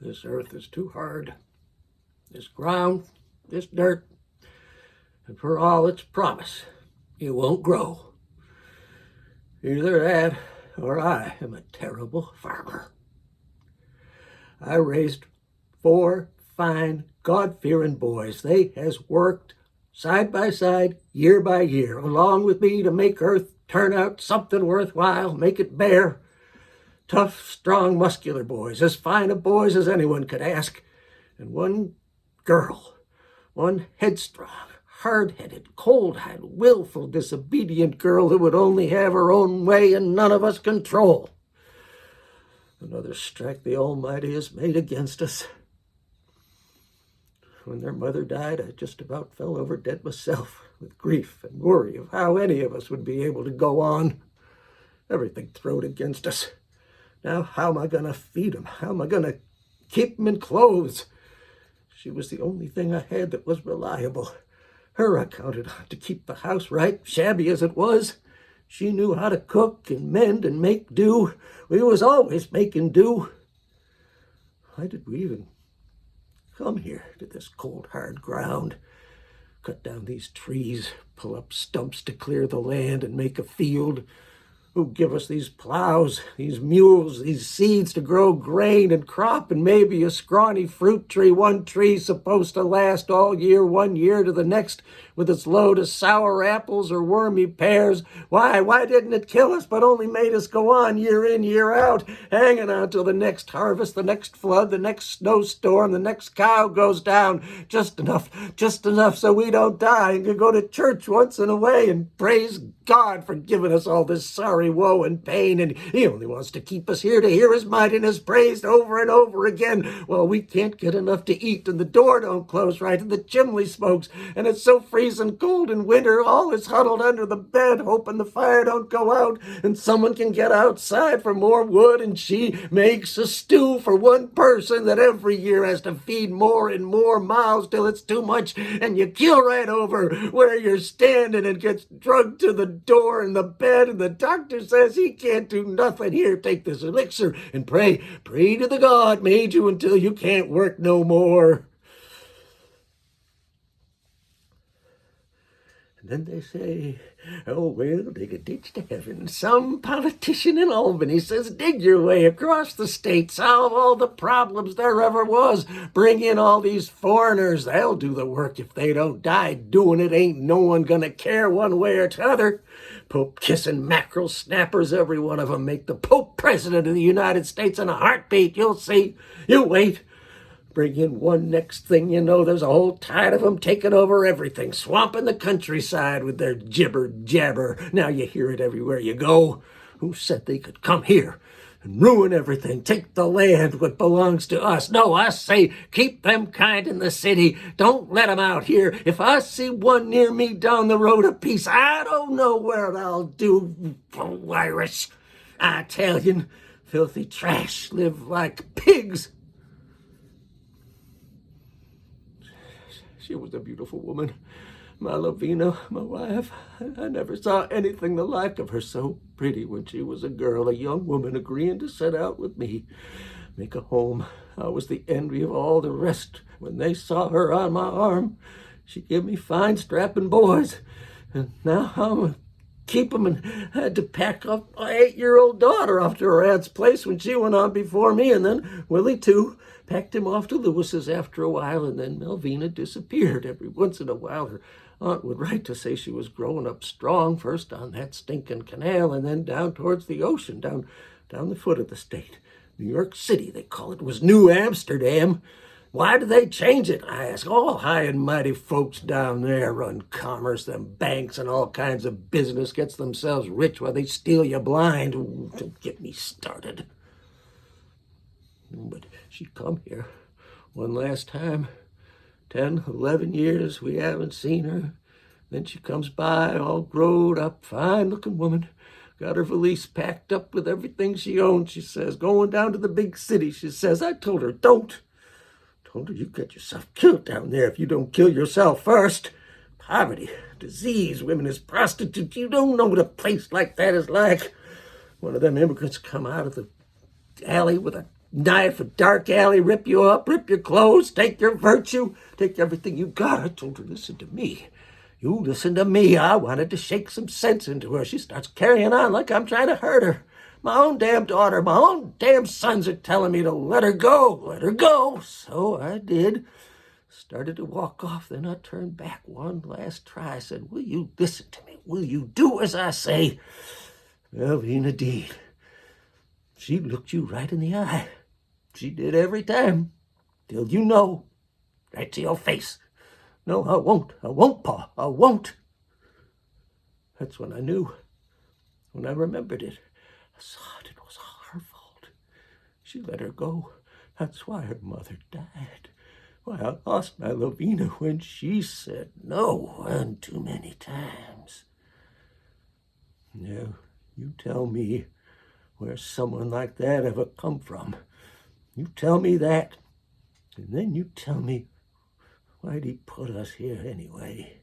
This earth is too hard. This ground, this dirt, and for all its promise, it won't grow. Either that or I am a terrible farmer. I raised 4 fine, God-fearing boys. They has worked side by side, year by year, along with me to make Earth turn out something worthwhile, make it bear. Tough, strong, muscular boys, as fine a boys as anyone could ask. And one girl, one headstrong, hard-headed, cold-eyed, willful, disobedient girl who would only have her own way and none of us control. Another strike the Almighty has made against us. When their mother died, I just about fell over dead myself with grief and worry of how any of us would be able to go on. Everything thrown against us. Now, how am I going to feed them? How am I going to keep them in clothes? She was the only thing I had that was reliable. Her I counted on to keep the house right, shabby as it was. She knew how to cook and mend and make do. We was always making do. Why did we even come here to this cold, hard ground? Cut down these trees, pull up stumps to clear the land and make a field. Who give us these plows, these mules, these seeds to grow grain and crop and maybe a scrawny fruit tree, one tree supposed to last all year, one year to the next, with its load of sour apples or wormy pears. Why didn't it kill us, but only made us go on year in, year out, hanging on till the next harvest, the next flood, the next snowstorm, the next cow goes down, just enough so we don't die and can go to church once in a way and praise God for giving us all this sorry woe and pain, and he only wants to keep us here to hear his mightiness praised over and over again. Well, we can't get enough to eat, and the door don't close right, and the chimney smokes, and it's so freezing cold in winter, all is huddled under the bed, hoping the fire don't go out, and someone can get outside for more wood, and she makes a stew for one person that every year has to feed more and more mouths till it's too much, and you keel right over where you're standing and gets drugged to the door in the bed, and the doctor says he can't do nothing. Here, take this elixir and pray to the God made you until you can't work no more. And then they say, oh, well, dig a ditch to heaven. Some politician in Albany says, dig your way across the state, solve all the problems there ever was, bring in all these foreigners. They'll do the work if they don't die doing it. Ain't no one gonna care one way or t'other. Pope-kissing mackerel snappers, every one of them, make the Pope president of the United States in a heartbeat. You'll see. You wait. Bring in one, next thing you know, there's a whole tide of them taking over everything, swamping the countryside with their jibber-jabber. Now you hear it everywhere you go. Who said they could come here and ruin everything, take the land, what belongs to us? No, I say keep them kind in the city. Don't let them out here. If I see one near me down the road a piece, I don't know where I'll do. Oh, Irish, Italian, filthy trash, live like pigs. She was a beautiful woman, my Lavina, my wife. I never saw anything the like of her, so pretty when she was a girl, a young woman agreeing to set out with me, make a home. I was the envy of all the rest when they saw her on my arm. She gave me fine strapping boys, and now I'm keep them, and had to pack up my 8-year-old daughter off to her aunt's place when she went on before me, and then Willie too. Packed him off to Lewis's after a while, and then Melvina disappeared. Every once in a while her aunt would write to say she was growing up strong, first on that stinking canal and then down towards the ocean, down the foot of the state. New York City, they call it, was New Amsterdam. Why do they change it, I ask? All high and mighty folks down there run commerce, them banks and all kinds of business, gets themselves rich while they steal you blind. Ooh, don't get me started. But she come here one last time. 10, 11 years we haven't seen her. Then she comes by, all growed up, fine-looking woman. Got her valise packed up with everything she owned, she says. Going down to the big city, she says. I told her, don't. Told her, you get yourself killed down there if you don't kill yourself first. Poverty, disease, women as prostitutes. You don't know what a place like that is like. One of them immigrants come out of the alley with a knife, a dark alley, rip you up, rip your clothes, take your virtue, take everything you got. I told her, listen to me. You listen to me. I wanted to shake some sense into her. She starts carrying on like I'm trying to hurt her. My own damn daughter, my own damn sons are telling me to let her go, let her go. So I did. Started to walk off, then I turned back one last try. I said, will you listen to me? Will you do as I say? Well, indeed. She looked you right in the eye. She did every time. Till you know. Right to your face. No, I won't, Pa, I won't. That's when I knew. When I remembered it. I saw it was all her fault. She let her go. That's why her mother died. Why I lost my Lovina when she said no one too many times. Now, you tell me where someone like that ever come from. You tell me that, and then you tell me why'd he put us here anyway.